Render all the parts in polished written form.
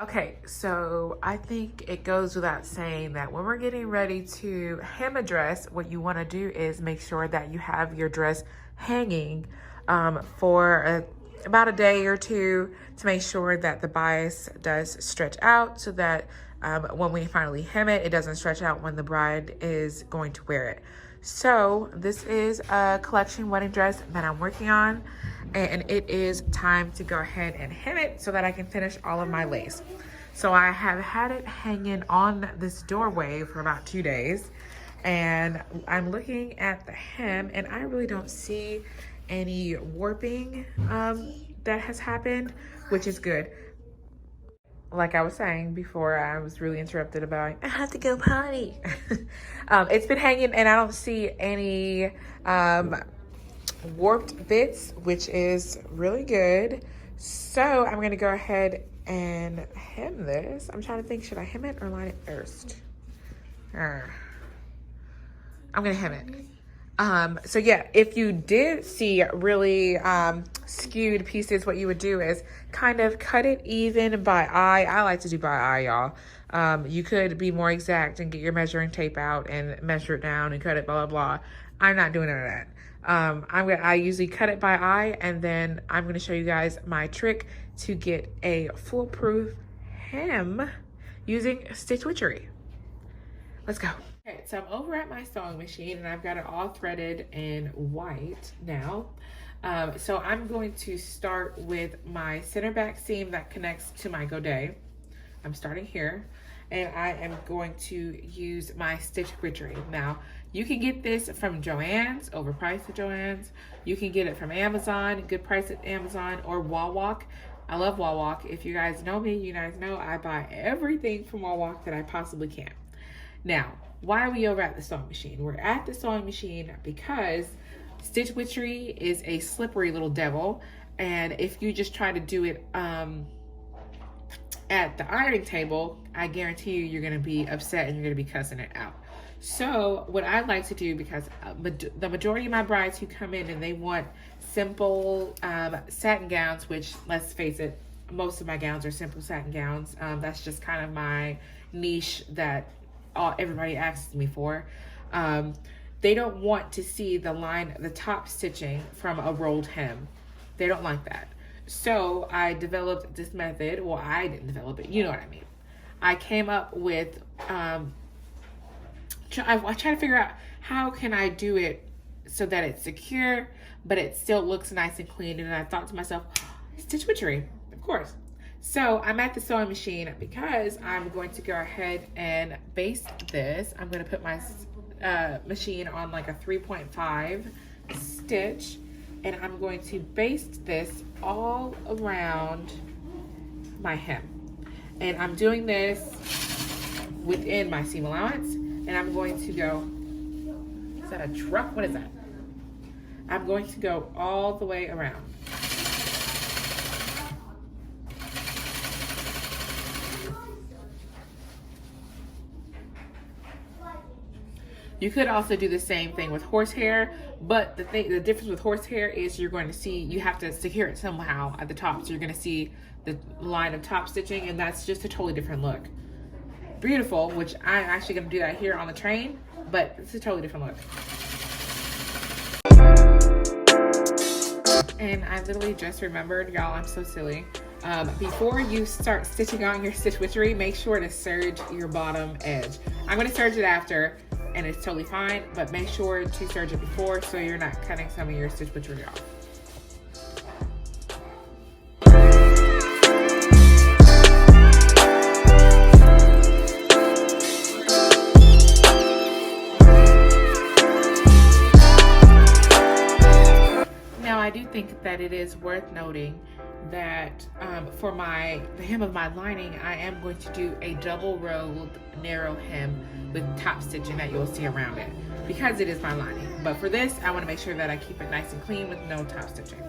Okay, so I think it goes without saying that when we're getting ready to hem a dress, what you want to do is make sure that you have your dress hanging for about a day or two to make sure that the bias does stretch out, so that when we finally hem it, it doesn't stretch out when the bride is going to wear it. So this is a collection wedding dress that I'm working on, and it is time to go ahead and hem it so that I can finish all of my lace. So I have had it hanging on this doorway for about 2 days, and I'm looking at the hem and I really don't see any warping that has happened, which is good. Like I was saying before, I was really interrupted about, I have to go potty. It's been hanging and I don't see any warped bits, which is really good. So I'm gonna go ahead and hem this. I'm trying to think, should I hem it or line it first? I'm gonna hem it. So yeah, if you did see really skewed pieces, what you would do is kind of cut it even by eye. I like to do by eye, y'all. You could be more exact and get your measuring tape out and measure it down and cut it, blah, blah, blah. I'm not doing none of that. I usually cut it by eye, and then I'm gonna show you guys my trick to get a foolproof hem using stitch witchery. Let's go. Okay, so I'm over at my sewing machine and I've got it all threaded in white now. So I'm going to start with my center back seam that connects to my godet. I'm starting here, and I am going to use my stitch witchery. Now, you can get this from Joann's, overpriced at Joann's. You can get it from Amazon, good price at Amazon, or Wawak. I love Wawak. If you guys know me, you guys know I buy everything from Wawak that I possibly can. Now, why are we over at the sewing machine? We're at the sewing machine because stitch witchery is a slippery little devil, and if you just try to do it at the ironing table, I guarantee you're gonna be upset and you're gonna be cussing it out. So what I like to do, because the majority of my brides who come in and they want simple satin gowns, which, let's face it, most of my gowns are simple satin gowns. That's just kind of my niche that everybody asks me for. They don't want to see the top stitching from a rolled hem. They don't like that. So I developed this method. Well, I didn't develop it, you know what I mean. I came up with, I try to figure out how can I do it so that it's secure, but it still looks nice and clean. And I thought to myself, stitch witchery, of course. So I'm at the sewing machine because I'm going to go ahead and baste this. I'm going to put my machine on like a 3.5 stitch, and I'm going to baste this all around my hem. And I'm doing this within my seam allowance, and I'm going to go, is that a truck? What is that? I'm going to go all the way around. You could also do the same thing with horsehair, but the difference with horsehair is you're going to see, you have to secure it somehow at the top. So you're going to see the line of top stitching, and that's just a totally different look. Beautiful, which I'm actually going to do that here on the train, but it's a totally different look. And I literally just remembered, y'all, I'm so silly. Before you start stitching on your stitch witchery, make sure to serge your bottom edge. I'm going to serge it after, and it's totally fine, but make sure to serge it before so you're not cutting some of your stitch witchery off. Now, I do think that it is worth noting that for the hem of my lining, I am going to do a double rolled narrow hem with top stitching that you'll see around it, because it is my lining. But for this, I want to make sure that I keep it nice and clean with no top stitching.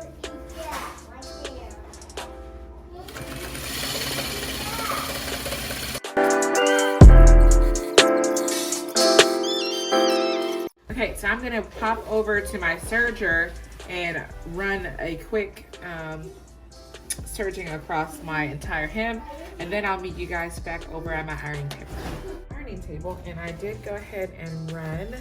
Okay, so I'm going to pop over to my serger and run a quick serging across my entire hem, And then I'll meet you guys back over at my ironing table. And I did go ahead and run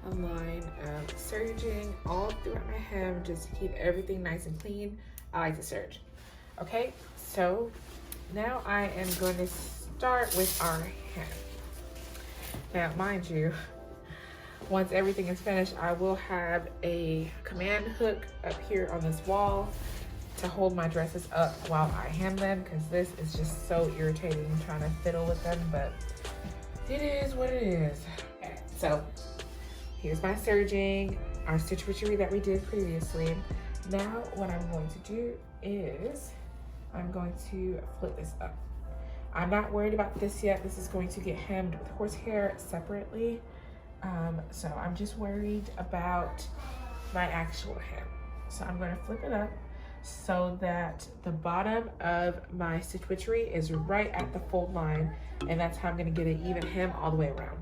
a line of serging all throughout my hem just to keep everything nice and clean. I like to serge. Okay, so now I am going to start with our hem. Now, mind you, once everything is finished, I will have a command hook up here on this wall to hold my dresses up while I hem them, because this is just so irritating trying to fiddle with them, but it is what it is. Okay, so here's my serging, our stitch witchery that we did previously. Now what I'm going to do is I'm going to flip this up. I'm not worried about this yet. This is going to get hemmed with horsehair separately. So I'm just worried about my actual hem. So I'm going to flip it up so that the bottom of my stitch witchery is right at the fold line, and that's how I'm going to get an even hem all the way around.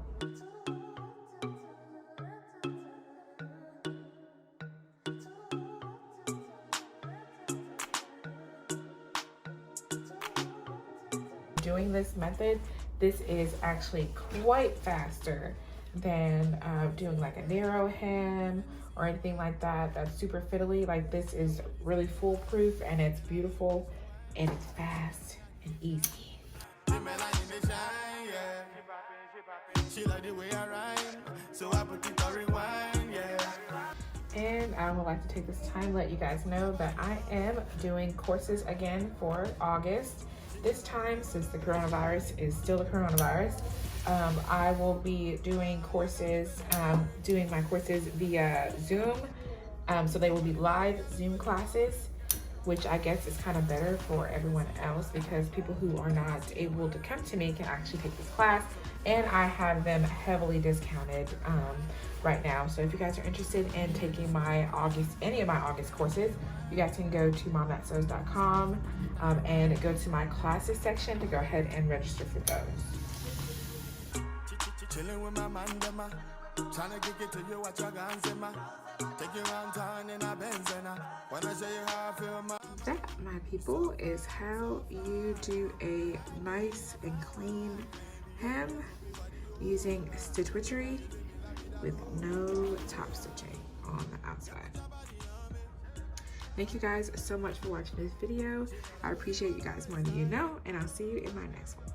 Doing this method, this is actually quite faster than doing like a narrow hem or anything like that that's super fiddly. Like, this is really foolproof, and it's beautiful, and it's fast and easy. And I would like to take this time to let you guys know that I am doing courses again for August. This time, since the coronavirus is still the coronavirus, I will be doing courses, doing my courses via Zoom. So they will be live Zoom classes, which I guess is kind of better for everyone else, because people who are not able to come to me can actually take this class, and I have them heavily discounted right now. So if you guys are interested in taking my any of my August courses, you guys can go to momthatsews.com and go to my classes section to go ahead and register for those. That, my people, is how you do a nice and clean hem using stitch witchery with no top stitching on the outside. Thank you guys so much for watching this video. I appreciate you guys more than you know, and I'll see you in my next one.